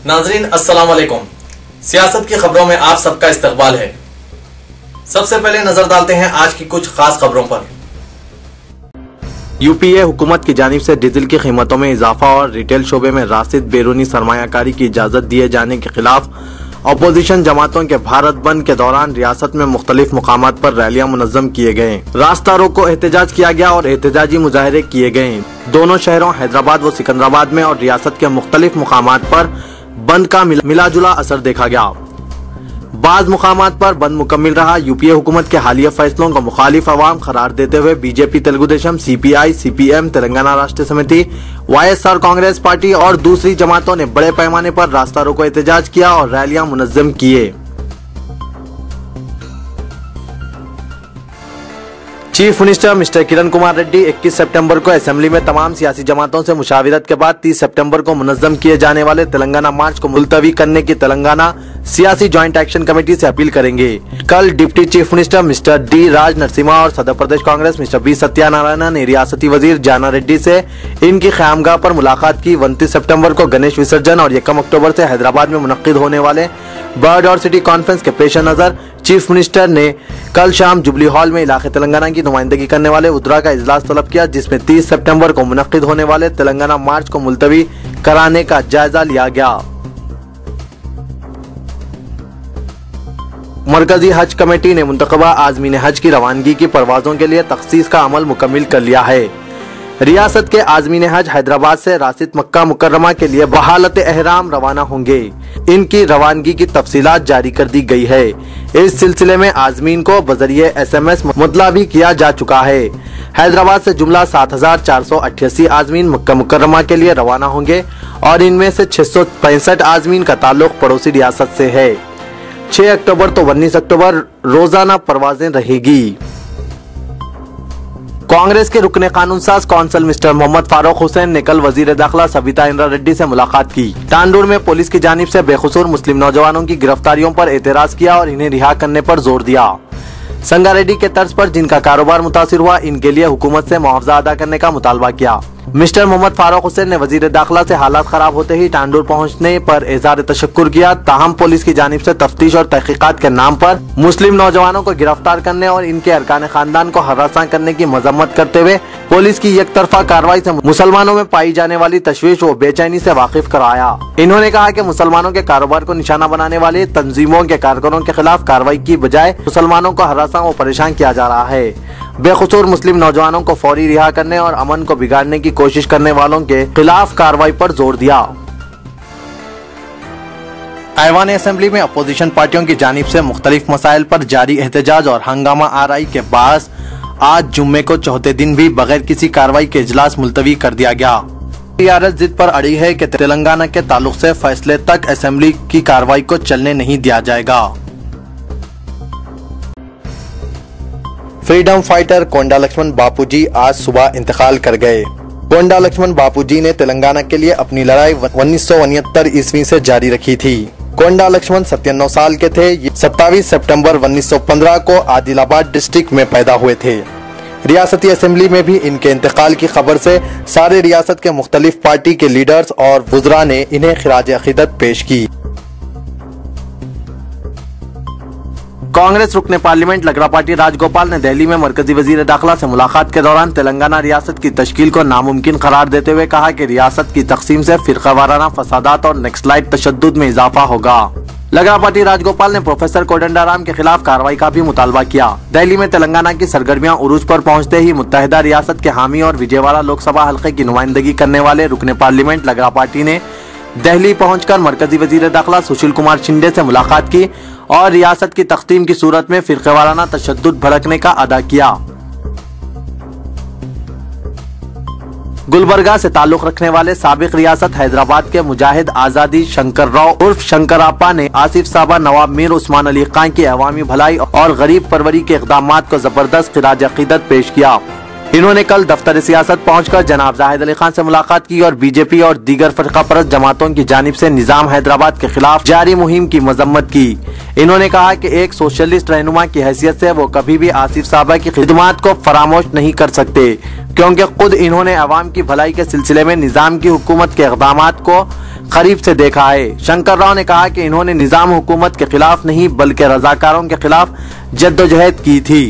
नाजरीन अस्सलाम वालेकुम। सियासत की खबरों में आप सबका इस्तकबाल है। सबसे पहले नजर डालते हैं आज की कुछ खास खबरों पर। यूपीए हुकूमत की जानिब से डीजल की कीमतों में इजाफा और रिटेल शोबे में राशिद बैरूनी सरमायाकारी की इजाजत दिए जाने के खिलाफ अपोजिशन जमातों के भारत बंद के दौरान रियासत में मुख्तलिफ मुकामात पर रैलियां मुनज़्ज़म किए गए, रास्ता रोको एहतजाज किया गया और एहतजाजी मुजाहरे किए गए। दोनों शहरों हैदराबाद व सिकंदराबाद में और रियासत के मुख्तलिफ मुकामात पर बंद का मिलाजुला असर देखा गया। बाज़ मुकामात पर बंद मुकम्मिल रहा। यूपीए हुकूमत के हालिया फैसलों को मुखालिफ अवाम करार देते हुए BJP, Telugu Desam, CPI, CPM, Telangana Rashtra Samithi, YSR Congress party और दूसरी जमातों ने बड़े पैमाने पर रास्ता रोको एहतजाज किया और रैलियां मुनज़्ज़म किए। Chief minister mister Kiran Kumar Reddy 21 सितंबर को असेंबली में तमाम सियासी जमातों से मुशाविरत के बाद 30 सितंबर को मुनज़्ज़म किए जाने वाले तेलंगाना मार्च को मुलतवी करने की तेलंगाना सियासी जॉइंट एक्शन कमेटी से अपील करेंगे। कल deputy chief minister mister D Raj Narasimha और सदर प्रदेश कांग्रेस मिस्टर बी सत्यानारायण ने रियासती वजीर जाना रेड्डी से इनकी क़यामगाह पर मुलाकात की। 29 सितंबर को गणेश विसर्जन और 1 अक्टूबर से हैदराबाद में मुनक्किद होने वाले बर्ड और सिटी कॉन्फ्रेंस के पेश नजर चीफ मिनिस्टर ने कल शाम जुबली हॉल में इलाके तेलंगाना की नुमाइंदगी करने वाले उद्रा का इजलास तलब किया, जिसमें 30 सितंबर को मुनक्किद होने वाले तेलंगाना मार्च को मुलतवी कराने का जायजा लिया गया। मरकजी हज कमेटी ने मुंतखबा आज़मीन हज की रवानगी की परवाजों के लिए तखसीस का अमल मुकम्मिल कर लिया है। रियासत के आज़मीन हज हैदराबाद से रासिद मक्का मुकर्रमा के लिए बहालत एहराम रवाना होंगे। इनकी रवानगी की तफसीलात जारी कर दी गई है। इस सिलसिले में आज़मीन को बजरिए SMS मुतला भी किया जा चुका है। हैदराबाद से जुमला 7488 आज़मीन मक्का मुकर्रमा के लिए रवाना होंगे और इनमें से 665 आज़मीन का ताल्लुक पड़ोसी रियासत से है। 6 अक्टूबर तो 19 अक्टूबर रोजाना परवाजें रहेगी। कांग्रेस के रुकने कानून साज कौंसल मिस्टर मोहम्मद फारूक हुसैन ने कल वजीर दाखिला सविता इंद्रा रेड्डी से मुलाकात की। टांडूर में पुलिस की जानिब से बेखुसूर मुस्लिम नौजवानों की गिरफ्तारियों पर एतराज किया और इन्हें रिहा करने पर जोर दिया। संगारेड्डी के तर्ज पर जिनका कारोबार मुतासिर हुआ, इनके लिए हुकूमत से मुआवजा अदा करने का मुतालबा किया। मिस्टर मोहम्मद फारूक हुसैन ने वजीर दाखिला से हालात खराब होते ही टांडूर पहुंचने पर इज़हार तशक्कुर किया। ताहम पुलिस की जानिब से तफ्तीश और तहकीकात के नाम पर मुस्लिम नौजवानों को गिरफ्तार करने और इनके अरकान खानदान को हरासा करने की मजम्मत करते हुए पुलिस की एक तरफा कार्रवाई से मुसलमानों में पाई जाने वाली तशवीश व बेचैनी से वाकिफ कराया। इन्होंने कहा कि मुसलमानों के कारोबार को निशाना बनाने वाले तंजीमों के कारकुनों के खिलाफ कार्रवाई की बजाय मुसलमानों को हरासा व परेशान किया जा रहा है। बेखुसूर मुस्लिम नौजवानों को फौरी रिहा करने और अमन को बिगाड़ने की कोशिश करने वालों के खिलाफ कार्रवाई पर जोर दिया। ऐवान असेंबली में अपोजिशन पार्टियों की जानिब से मुख्तलिफ मसाइल पर जारी एहतजाज और हंगामा आराई के बायस आज जुम्मे को चौथे दिन भी बगैर किसी कार्रवाई के इजलास मुलतवी कर दिया गया। टीआरएस जिद पर अड़ी है कि तेलंगाना के ताल्लुक से फैसले तक असेंबली की कार्रवाई को चलने नहीं दिया जाएगा। फ्रीडम फाइटर कोंडा लक्ष्मण बापूजी आज सुबह इंतकाल कर गए। कोंडा लक्ष्मण बापूजी ने तेलंगाना के लिए अपनी लड़ाई 1969 ईस्वी से जारी रखी थी। कोंडा लक्ष्मण 97 साल के थे। 27 सितंबर 1915 को आदिलाबाद डिस्ट्रिक्ट में पैदा हुए थे। रियासती असेंबली में भी इनके इंतकाल की खबर से सारे रियासत के मुख्तलिफ पार्टी के लीडर्स और वुज़रा ने इन्हें खिराज अकीदत पेश की। कांग्रेस रुकने पार्लियामेंट लगरा पार्टी राजगोपाल ने दिल्ली में मरकजी वजीर दाखिला से मुलाकात के दौरान तेलंगाना रियासत की तश्कील को नामुमकिन करार देते हुए कहा कि रियासत की तकसीम से फिरकावाराना फसादात और नक्सलाइट तशद्दुद में इजाफा होगा। लगरा पार्टी राजगोपाल ने प्रोफेसर कोदंडाराम के खिलाफ कार्रवाई का भी मुतालबा किया। दिल्ली में तेलंगाना की सरगर्मियां उरूज पर पहुंचते ही मुत्तहिदा रियासत के हामी और विजयवाड़ा लोकसभा हल्के की नुमाइंदगी करने वाले रुकने पार्लियामेंट लगरा पार्टी ने दिल्ली पहुंचकर मरकजी वजीर दाखिला सुशील कुमार शिंदे से मुलाकात की और रियासत की तख्तीम की सूरत में फिरकावाराना तशद्दुद भड़कने का अदा किया। गुलबर्गा से ताल्लुक रखने वाले साबिक रियासत हैदराबाद के मुजाहिद आजादी शंकर राव उर्फ शंकरापा ने आसिफ साबा, नवाब मीर उस्मान अली खान की अवामी भलाई और गरीब परवरी के इक़दामात को जबरदस्त खिराज अकीदत पेश किया। इन्होंने कल दफ्तर सियासत पहुंचकर जनाब जाहिद अली खान से मुलाकात की और बीजेपी और दीगर फरका परस्त जमातों की जानिब से निजाम हैदराबाद के खिलाफ जारी मुहिम की मजम्मत की। इन्होंने कहा कि एक सोशलिस्ट रहनुमा की हैसियत से वो कभी भी आसिफ साहबा की खिदमत को फरामोश नहीं कर सकते, क्योंकि खुद इन्होंने अवाम की भलाई के सिलसिले में निजाम की हुकूमत के इक़दामात को करीब से देखा है। शंकर राव ने कहा कि इन्होंने निजाम हुकूमत के खिलाफ नहीं बल्कि रजाकारों के खिलाफ जद्दोजहद की थी।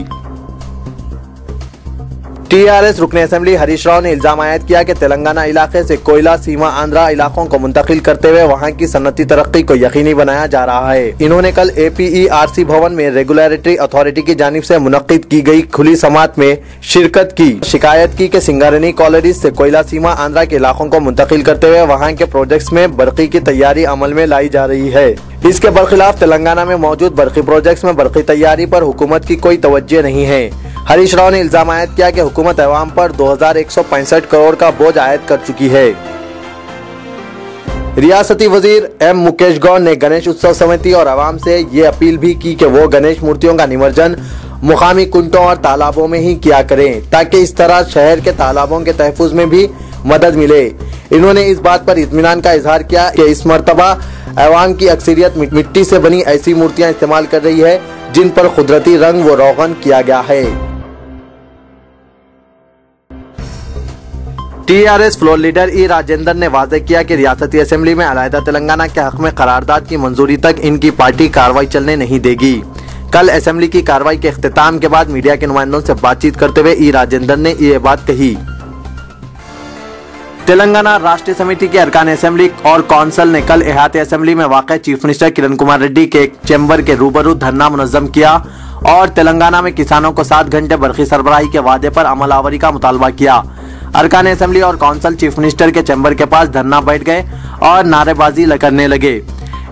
टीआरएस रुकने असेंबली हरीश राव ने इल्जाम आयद किया कि तेलंगाना इलाके से कोयला सीमा आंध्रा इलाकों को मुंतकिल करते हुए वहां की सनती तरक्की को यकीनी बनाया जा रहा है। इन्होंने कल APERC भवन में रेगुलेटरी अथॉरिटी की जानिब से मुनक्किद की गई खुली समात में शिरकत की। शिकायत की कि सिंगारनी कॉलोनीज से कोयला सीमा आंध्रा के इलाकों को मुंतकिल करते हुए वहाँ के प्रोजेक्ट्स में बरकी की तैयारी अमल में लाई जा रही है। इसके बरखिलाफ तेलंगाना में मौजूद बरकी प्रोजेक्ट्स में बरकी तैयारी पर हुकूमत की कोई तवज्जो नहीं है। हरीश राव ने इल्जाम आयद किया कि हुकूमत अवाम पर 2165 करोड़ का बोझ आयद कर चुकी है। रियासती वजीर M मुकेश गौड़ ने गणेश उत्सव समिति और अवाम से ये अपील भी की कि वो गणेश मूर्तियों का निमज्जन मुकामी कुंटों और तालाबों में ही किया करें, ताकि इस तरह शहर के तालाबों के तहफ़्फ़ुज़ में भी मदद मिले। इन्होंने इस बात पर इत्मीनान का इजहार किया कि इस मरतबा अवाम की अक्सरियत मिट्टी से बनी ऐसी मूर्तियां इस्तेमाल कर रही है जिन पर कुदरती रंग व रोगन किया गया है। टीआरएस फ्लोर लीडर ई राजेंद्र ने वाज़ेह किया कि रियासती असेंबली में अलहदा तेलंगाना के हक में करारदाद की मंजूरी तक इनकी पार्टी कार्रवाई चलने नहीं देगी। कल असेंबली की कार्रवाई के इख्तिताम के बाद मीडिया के नुमाइंदों से बातचीत करते हुए ई राजेंद्र ने ये बात कही। तेलंगाना राष्ट्रीय समिति के अरकान असेंबली और कौंसल ने कल इहाते असेंबली में वाक़ चीफ मिनिस्टर किरण कुमार रेड्डी के चैम्बर के रूबरू धरना मुनज़्ज़म किया और तेलंगाना में किसानों को 7 घंटे बरखी सरबराही के वादे पर अमल आवरी का मुतालबा किया। अरकान असेंबली और कौंसल चीफ मिनिस्टर के चैम्बर के पास धरना बैठ गए और नारेबाजी करने लगे।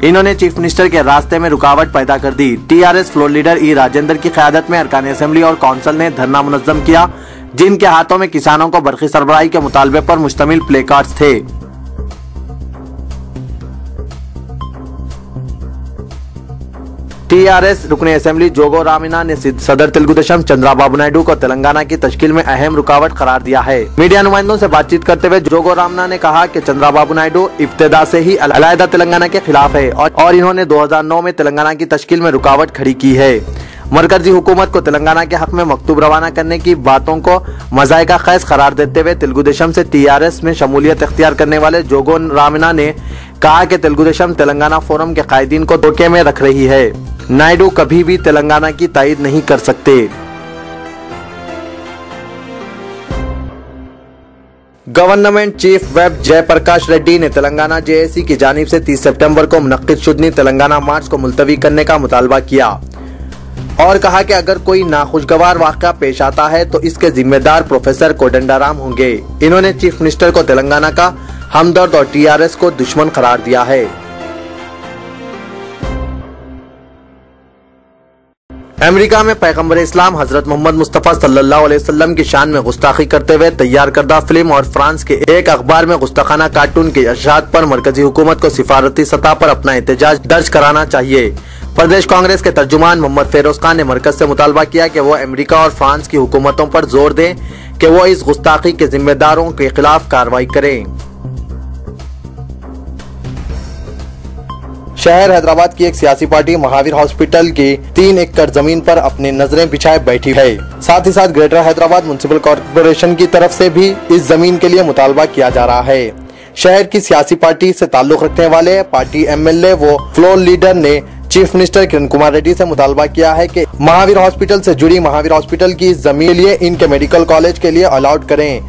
इन्होंने चीफ मिनिस्टर के रास्ते में रुकावट पैदा कर दी। टीआरएस फ्लोर लीडर ई राजेंद्र की क़यादत में अरकान असेंबली और कौंसल ने धरना मुनज़्ज़म किया, जिनके हाथों में किसानों को बरखी सरबराही के मुतालबे पर मुश्तमिल प्ले कार्ड्स थे। टीआरएस रुकने असेंबली जोगो रामिना ने सदर तेलुगुदेशम चंद्राबाबू नायडू को तेलंगाना की तश्कील में अहम रुकावट करार दिया है। मीडिया नुमाइंदों से बातचीत करते हुए जोगो रामना ने कहा कि चंद्राबाबू नायडू इब्तिदा से ही अलहदा तेलंगाना के खिलाफ है और इन्होंने 2009 में तेलंगाना की तश्कील में रुकावट खड़ी की है। मरकजी हुकूमत को तेलंगाना के हक में मकतूब रवाना करने की बातों को मज़ाइका खैज करार देते हुए तेलुगुदेशम से टीआरएस में शमूलियत इख्तियार करने वाले जोगो रामना ने कहा कि तेलुगुदेशम तेलंगाना फोरम के कायदीन को धोखे में रख रही है। नायडू कभी भी तेलंगाना की तायीद नहीं कर सकते। Government chief whip Jayaprakash Reddy ने तेलंगाना जेएसी की जानिब से 30 सितंबर को मुनक्किद शुदनी तेलंगाना मार्च को मुलतवी करने का मुतालबा किया और कहा कि अगर कोई नाखुशगवार वाक़या पेश आता है तो इसके जिम्मेदार प्रोफेसर कोदंडाराम होंगे। इन्होंने चीफ मिनिस्टर को तेलंगाना का हमदर्द और टीआरएस को दुश्मन करार दिया है। अमेरिका में पैगंबर इस्लाम हजरत मोहम्मद मुस्तफ़ा सल्लल्लाहु अलैहि वसल्लम की शान में गुस्ताखी करते हुए तैयार करदा फिल्म और फ्रांस के एक अखबार में गुस्ताखाना कार्टून के अशात पर मरकजी हुकूमत को सिफारती सतह पर अपना एहतजाज दर्ज कराना चाहिए। प्रदेश कांग्रेस के तर्जुमान मोहम्मद फेरोज खान ने मरकज से मुतालबा किया कि वो अमेरिका और फ्रांस की हुकूमतों पर जोर दें कि वो इस गुस्ताखी के जिम्मेदारों के खिलाफ कार्रवाई करें। शहर हैदराबाद की एक सियासी पार्टी महावीर हॉस्पिटल की 3 एकड़ जमीन पर अपनी नजरें बिछाए बैठी है। साथ ही साथ ग्रेटर हैदराबाद म्युनिसिपल कॉर्पोरेशन की तरफ से भी इस जमीन के लिए मुतालबा किया जा रहा है। शहर की सियासी पार्टी से ताल्लुक रखने वाले पार्टी एमएलए व फ्लोर लीडर ने चीफ मिनिस्टर किरण कुमार रेड्डी से मुतालबा किया है कि महावीर हॉस्पिटल से जुड़ी महावीर हॉस्पिटल की जमीन के लिए इनके मेडिकल कॉलेज के लिए अलाउड करें,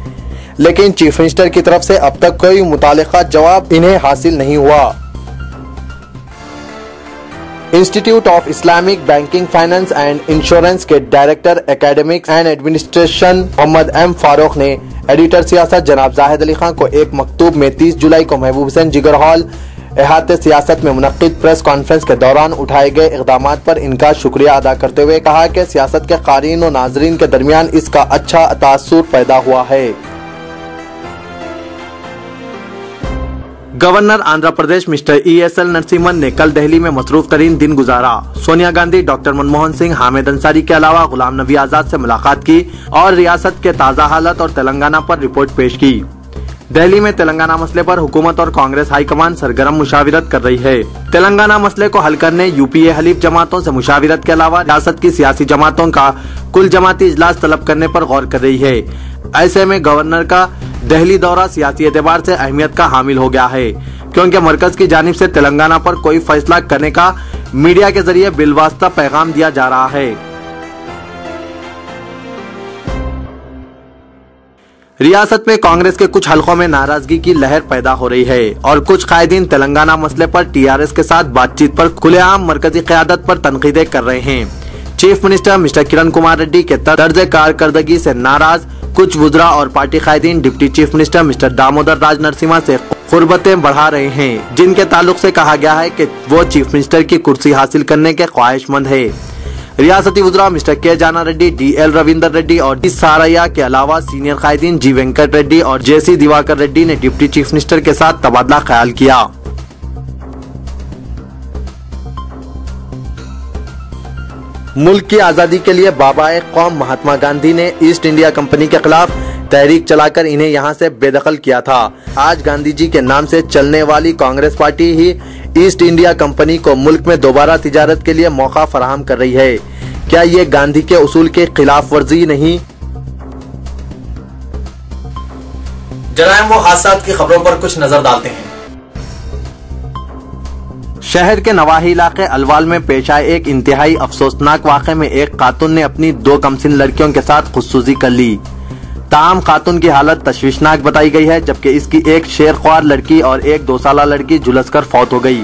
लेकिन चीफ मिनिस्टर की तरफ से अब तक कोई मुतालिका जवाब इन्हें हासिल नहीं हुआ। Institute of Islamic banking finance and insurance के director academic and administration Mohammed M Farooq ने एडिटर सियासत जनाब जाहिद अली खान को एक मकतूब में 30 जुलाई को महबूब हुसैन जिगर हॉल इहाते सियासत में मुनक्किद प्रेस कॉन्फ्रेंस के दौरान उठाए गए इक़दामात पर इनका शुक्रिया अदा करते हुए कहा कि सियासत के क़ारीन और नाजरीन के दरमियान इसका अच्छा तासुर पैदा हुआ है। Governor Andhra Pradesh mister ESL Narasimhan ने कल दिल्ली में मसरूफ तरीन दिन गुजारा। सोनिया गांधी, डॉक्टर मनमोहन सिंह, हामिद अंसारी के अलावा गुलाम नबी आजाद से मुलाकात की और रियासत के ताज़ा हालत और तेलंगाना पर रिपोर्ट पेश की। दिल्ली में तेलंगाना मसले पर हुकूमत और कांग्रेस हाईकमान सरगर्म मुशाविरत कर रही है। तेलंगाना मसले को हल करने UPA हलीफ जमातों से मुशाविरत के अलावा रियासत की सियासी जमातों का कुल जमाती इजलास तलब करने पर गौर कर रही है। ऐसे में गवर्नर का दिल्ली दौरा सियासी एतबार से अहमियत का हामिल हो गया है, क्योंकि मरकज की जानिब से तेलंगाना पर कोई फैसला करने का मीडिया के जरिए बिलवास्ता पैगाम दिया जा रहा है। रियासत में कांग्रेस के कुछ हलकों में नाराजगी की लहर पैदा हो रही है और कुछ कायदीन तेलंगाना मसले पर TRS के साथ बातचीत पर खुलेआम मरकजी क़यादत पर तनकीदें कर रहे हैं। Chief minister mister Kiran Kumar Reddy के तर्ज कारकर्दगी से नाराज कुछ वुज़रा और पार्टी कायदीन deputy chief minister mister Damodar Raj Narasimha से कुर्बतें बढ़ा रहे हैं, जिनके ताल्लुक से कहा गया है कि वो चीफ मिनिस्टर की कुर्सी हासिल करने के ख्वाहिशमंद है। रियासती वुज़रा मिस्टर के जाना रेड्डी, DL रविंदर रेड्डी और D सारैया के अलावा सीनियर कायदीन G वेंकट रेड्डी और JC दिवाकर रेड्डी ने डिप्टी चीफ मिनिस्टर के साथ तबादला ख्याल किया। मुल्क की आज़ादी के लिए बाबाए कौम महात्मा गांधी ने ईस्ट इंडिया कंपनी के खिलाफ तहरीक चलाकर इन्हें यहां से बेदखल किया था। आज गांधी जी के नाम से चलने वाली कांग्रेस पार्टी ही ईस्ट इंडिया कंपनी को मुल्क में दोबारा तिजारत के लिए मौका फराहम कर रही है। क्या ये गांधी के उसूल के खिलाफ वर्जी नहीं? जराइम व हादसात की खबरों पर कुछ नजर डालते हैं। शहर के नवाही इलाके अलवाल में पेश आए एक इंतहाई अफसोसनाक वाक़े में एक खातून ने अपनी 2 कमसिन लड़कियों के साथ खुदसूजी कर ली। ताहम खातून की हालत तशवीशनाक बताई गई है, जबकि इसकी एक शेरख्वार लड़की और एक 2 साला लड़की झुलसकर फौत हो गई।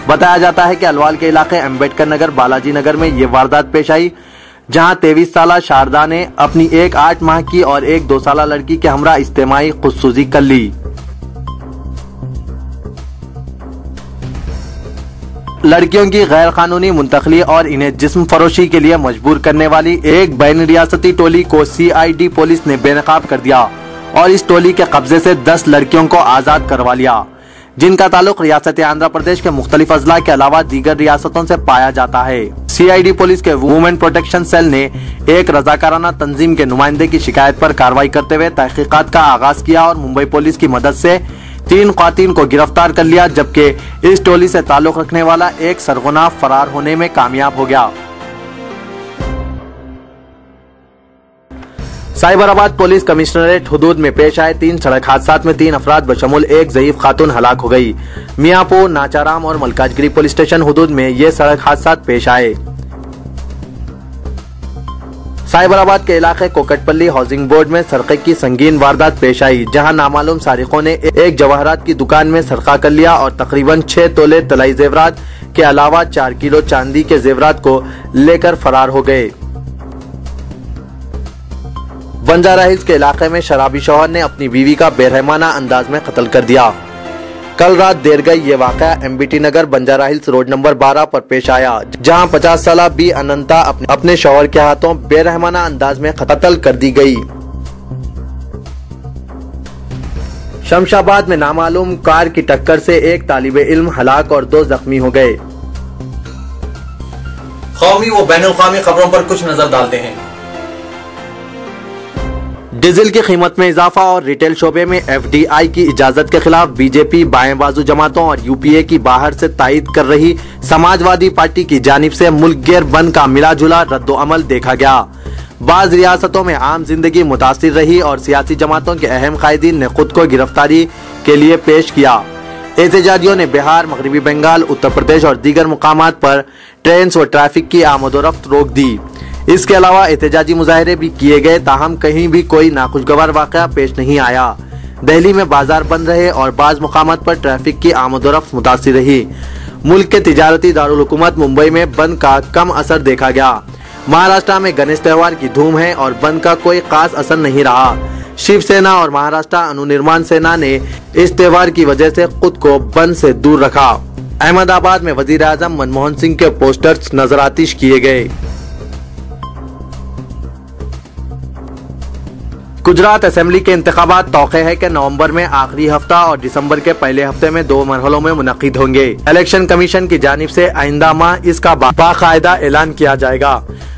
बताया जाता है कि अलवाल के इलाके अम्बेडकर नगर, बालाजी नगर में ये वारदात पेश आई, जहां 23 साला शारदा ने अपनी एक 8 माह की और एक 2 साला लड़की के हमरा इज्तिमाई खुदसूजी कर ली। लड़कियों की गैर कानूनी मुंतकली और इन्हें जिस्म फरोशी के लिए मजबूर करने वाली एक बैन रियासती टोली को CID पुलिस ने बेनकाब कर दिया और इस टोली के कब्जे से 10 लड़कियों को आजाद करवा लिया, जिनका ताल्लुक रियासत आंध्र प्रदेश के मुख्तलिफ अजला के अलावा दीगर रियासतों से पाया जाता है। CID पुलिस के वुमेन प्रोटेक्शन सेल ने एक रजाकाराना तंजीम के नुमाइंदे की शिकायत पर कार्रवाई करते हुए तहकीकात का आगाज किया और मुंबई पुलिस की मदद से 3 ख्वातीन को गिरफ्तार कर लिया, जबकि इस टोली से ताल्लुक रखने वाला एक सरगुना फरार होने में कामयाब हो गया। साइबराबाद पुलिस कमिश्नरेट हुदूद में पेश आए 3 सड़क हादसात में 3 अफराद बशमूल एक ज़ईफ खातून हलाक हो गई। मियाँपुर, नाचाराम और मलकाजगिरी पुलिस स्टेशन हुदूद में ये सड़क हादसात पेश आए। साइबराबाद के इलाके कोकटपल्ली हाउसिंग बोर्ड में सरके की संगीन वारदात पेश आई, जहां नामालूम सारिकों ने एक जवाहरात की दुकान में सरका कर लिया और तकरीबन 6 तोले तलाई जेवरात के अलावा 4 किलो चांदी के जेवरात को लेकर फरार हो गए। बंजारा हिल्स के इलाके में शराबी शौहर ने अपनी बीवी का बेरहमाना अंदाज में कत्ल कर दिया। कल रात देर गई ये वाक़या MBT नगर बंजारा हिल्स रोड नंबर 12 पर पेश आया, जहां 50 साला B अनंता अपने शौहर के हाथों बेरहमाना अंदाज में कत्ल कर दी गई। शमशाबाद में नामालूम कार की टक्कर से एक तालिबे इल्म हलाक और 2 जख्मी हो गए। कौमी व बैनुल-अक़वामी खबरों पर कुछ नजर डालते हैं। डीजल की कीमत में इजाफा और रिटेल शोबे में FDI की इजाजत के खिलाफ बीजेपी बाएं बाजू जमातों और UPA की बाहर से तायद कर रही समाजवादी पार्टी की जानिब से मुल्क गिर बंद का मिला जुला रद्दो अमल देखा गया। बाज रियासतों में आम जिंदगी मुतासिर रही और सियासी जमातों के अहम कायदीन ने खुद को गिरफ्तारी के लिए पेश किया। एहतजाजियों ने बिहार, मगरबी बंगाल, उत्तर प्रदेश और दीगर मुकामात पर ट्रेन व ट्रैफिक की आमदोरफ्त रोक दी। इसके अलावा एहतजाजी मुजाहरे भी किए गए, ताहम कहीं भी कोई नाखुशगवार वाक़या पेश नहीं आया। दिल्ली में बाजार बंद रहे और बाज़ मुकामात पर ट्रैफिक की आमदोरफ्त मुतासिर रही। मुल्क के तिजारती दारुल हुकूमत मुंबई में बंद का कम असर देखा गया। महाराष्ट्र में गणेश त्योहार की धूम है और बंद का कोई खास असर नहीं रहा। शिवसेना और महाराष्ट्र अनुनिर्माण सेना ने इस त्योहार की वजह से खुद को बंद से दूर रखा। अहमदाबाद में वजीर आजम मनमोहन सिंह के पोस्टर्स नजरातिश किए गए। गुजरात असेंबली के इंतखाबात तौक़े है कि नवंबर में आखिरी हफ्ता और दिसंबर के पहले हफ्ते में 2 मरहलों में मुनक़िद होंगे। इलेक्शन कमीशन की जानिब से आइंदा माह इसका बाकायदा ऐलान किया जाएगा।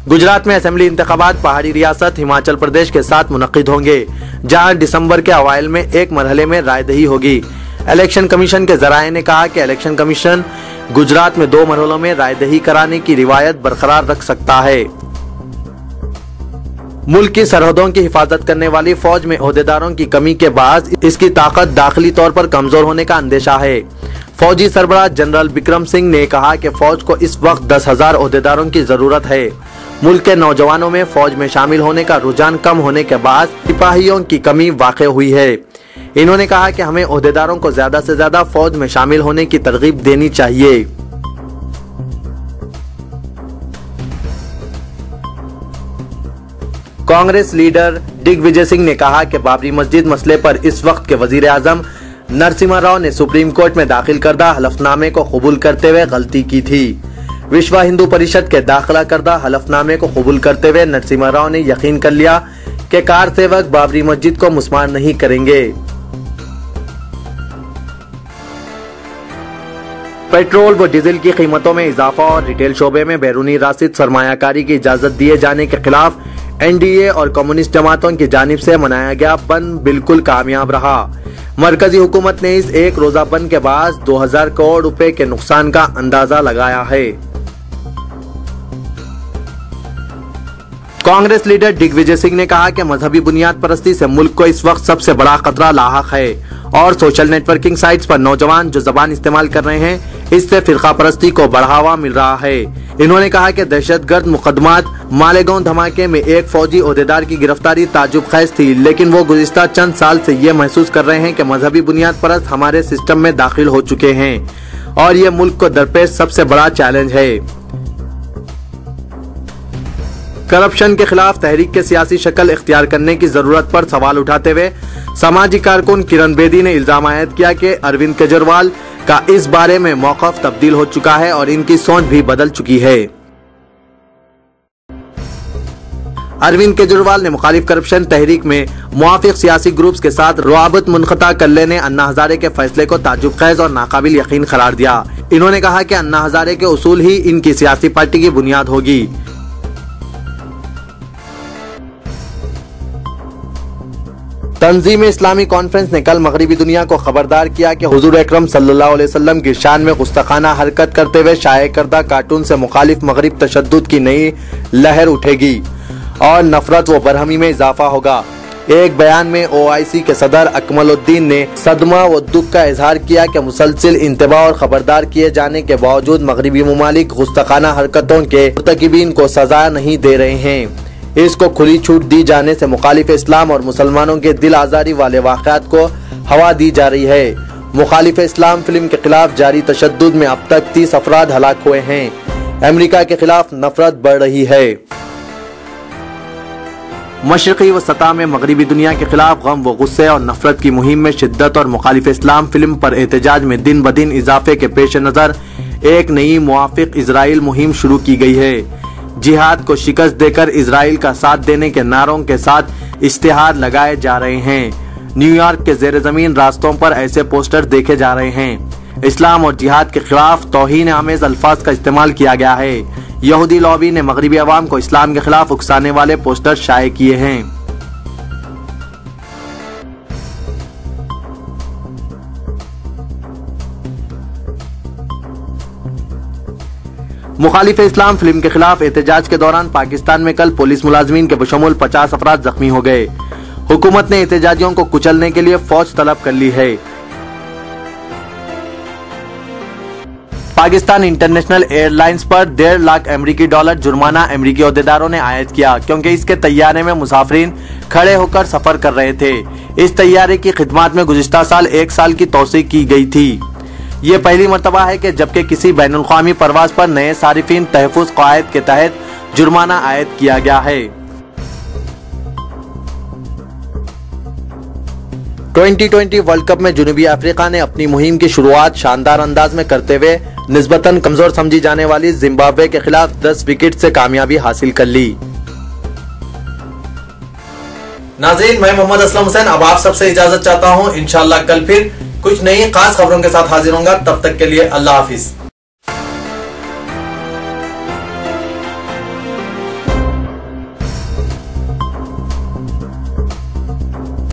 गुजरात में असेंबली इंतखाबात पहाड़ी रियासत हिमाचल प्रदेश के साथ मुनक़िद होंगे, जहां दिसंबर के अवाइल में एक मरहले में रायदही होगी। इलेक्शन कमीशन के ज़राए ने कहा कि इलेक्शन कमीशन गुजरात में 2 मरहलों में रायदही कराने की रिवायत बरकरार रख सकता है। मुल्क की सरहदों की हिफाजत करने वाली फौज में ओहदेदारों की कमी के बाद इसकी ताकत दाखिली तौर पर कमजोर होने का अंदेशा है। फौजी सरबराह जनरल बिक्रम सिंह ने कहा कि फौज को इस वक्त 10,000 ओहदेदारों की जरूरत है। मुल्क के नौजवानों में फौज में शामिल होने का रुझान कम होने के बाद सिपाहियों की कमी वाक़ हुई है। इन्होंने कहा कि हमें ओहदेदारों को ज्यादा से ज्यादा फौज में शामिल होने की तरगीब देनी चाहिए। कांग्रेस लीडर दिग्विजय सिंह ने कहा कि बाबरी मस्जिद मसले पर इस वक्त के वजीर आजम नरसिम्हा राव ने सुप्रीम कोर्ट में दाखिल करदा हलफनामे को कबूल करते हुए गलती की थी। विश्व हिंदू परिषद के दाखिला करदा हलफनामे को कबूल करते हुए नरसिम्हा राव ने यकीन कर लिया कि कार सेवक बाबरी मस्जिद को मुसमार नहीं करेंगे। पेट्रोल व डीजल की कीमतों में इजाफा और रिटेल शोबे में बैरूनी राशिद सरमायाकारी की इजाजत दिए जाने के खिलाफ एनडीए और कम्युनिस्ट जमातों की जानिब से मनाया गया बंद बिल्कुल कामयाब रहा। मरकजी हुकूमत ने इस एक रोजा बंद के बाद 2000 करोड़ रुपए के नुकसान का अंदाजा लगाया है। कांग्रेस लीडर दिग्विजय सिंह ने कहा कि मजहबी बुनियाद परस्ती से मुल्क को इस वक्त सबसे बड़ा खतरा लाहक है और सोशल नेटवर्किंग साइट्स पर नौजवान जो जबान इस्तेमाल कर रहे हैं इससे फिरका परस्ती को बढ़ावा मिल रहा है। इन्होंने कहा कि दहशतगर्द मुकदमात मालेगांव धमाके में एक फौजी ओहदेदार की गिरफ्तारी ताजुब खैज थी, लेकिन वो गुज़िश्ता चंद साल से ये महसूस कर रहे हैं कि मजहबी बुनियाद परस्त हमारे सिस्टम में दाखिल हो चुके हैं और ये मुल्क को दरपेश सबसे बड़ा चैलेंज है। करप्शन के खिलाफ तहरीक के सियासी शक्ल इख्तियार करने की जरूरत पर सवाल उठाते हुए समाजी कारकुन किरण बेदी ने इल्जाम आयद किया कि अरविंद केजरीवाल का इस बारे में मौक़िफ़ तब्दील हो चुका है और इनकी सोच भी बदल चुकी है। अरविंद केजरीवाल ने मुखालिफ करप्शन तहरीक में मुआफिक सियासी ग्रुप्स के साथ रुआबत मुनक़ता कर लेने अन्ना हजारे के फैसले को ताजुब खैज और नाकाबिल यकीन करार दिया। इन्होंने कहा कि अन्ना हजारे के उसूल ही इनकी सियासी पार्टी की बुनियाद होगी। तंजीम इस्लामी कॉन्फ्रेंस ने कल मगरिबी दुनिया को खबरदार किया कि हुजूर अकरम सल्लल्लाहु अलैहि वसल्लम की शान में गुस्ताखाना हरकत करते हुए शाये करदा कार्टून से मुखालिफ मगरिब तशद्दुद की नई लहर उठेगी और नफरत व बरहमी में इजाफा होगा। एक बयान में OIC के सदर अकमलुद्दीन ने सदमा व दुख का इजहार किया कि मुसलसिल इंतबा और खबरदार किए जाने के बावजूद मगरिबी मुमालिक गुस्ताखाना हरकतों के मुर्तकिबीन को सजा नहीं दे रहे हैं। इसको खुली छूट दी जाने से मुखालिफ इस्लाम और मुसलमानों के दिल आजारी वाले वाक़यात को हवा दी जा रही है। मुखालिफ इस्लाम फिल्म के खिलाफ जारी तशद्दुद में अब तक 30 अफराद हलाक हुए हैं। अमेरिका के खिलाफ नफरत बढ़ रही है। मशरक़ी व सतह में मगरिबी दुनिया के खिलाफ गम व गुस्से और नफरत की मुहिम में शिद्दत और मुखालिफ इस्लाम फिल्म पर एहतजाज में दिन ब दिन इजाफे के पेश नज़र एक नई मुआफिक इजराइल मुहिम शुरू की गई है। जिहाद को शिकस्त देकर इजराइल का साथ देने के नारों के साथ इश्तिहार लगाए जा रहे हैं। न्यूयॉर्क के जेर जमीन रास्तों पर ऐसे पोस्टर देखे जा रहे हैं। इस्लाम और जिहाद के खिलाफ तौहीन आमेज अल्फाज का इस्तेमाल किया गया है। यहूदी लॉबी ने मगरिबी अवाम को इस्लाम के खिलाफ उकसाने वाले पोस्टर शाये किए हैं। मुखालिफ इस्लाम फिल्म के खिलाफ एहतजाज के दौरान पाकिस्तान में कल पुलिस मुलाजमीन के बशमूल 50 अफराद जख्मी हो गए। हुकूमत ने एहतजाजियों को कुचलने के लिए फौज तलब कर ली है। पाकिस्तान इंटरनेशनल एयरलाइंस पर 1.5 लाख अमेरिकी डॉलर जुर्माना अमेरिकी ओहदेदारों ने आयद किया क्योंकि इसके तैयारे में मुसाफिरीन खड़े होकर सफर कर रहे थे। इस तैयारे की खिदमत में गुज़िश्ता साल 1 साल की तौसीक की गई थी। ये पहली मर्तबा है कि जबकि किसी बैनुल-अक़वामी परवाज पर नए सारिफीन तहफ़्फ़ुज़ क़वाइद के तहत जुर्माना आयद किया गया है। 2020 वर्ल्ड कप में जनूबी अफ्रीका ने अपनी मुहिम की शुरुआत शानदार अंदाज में करते हुए निस्बतन कमजोर समझी जाने वाली जिम्बाब्वे के खिलाफ 10 विकेट से कामयाबी हासिल कर ली। नाज़रीन, मैं मोहम्मद असलम हुसैन अब आप सबसे इजाजत चाहता हूँ। इंशाल्लाह कल फिर कुछ नई खास खबरों के साथ हाजिर होऊंगा। तब तक के लिए अल्लाह हाफिज।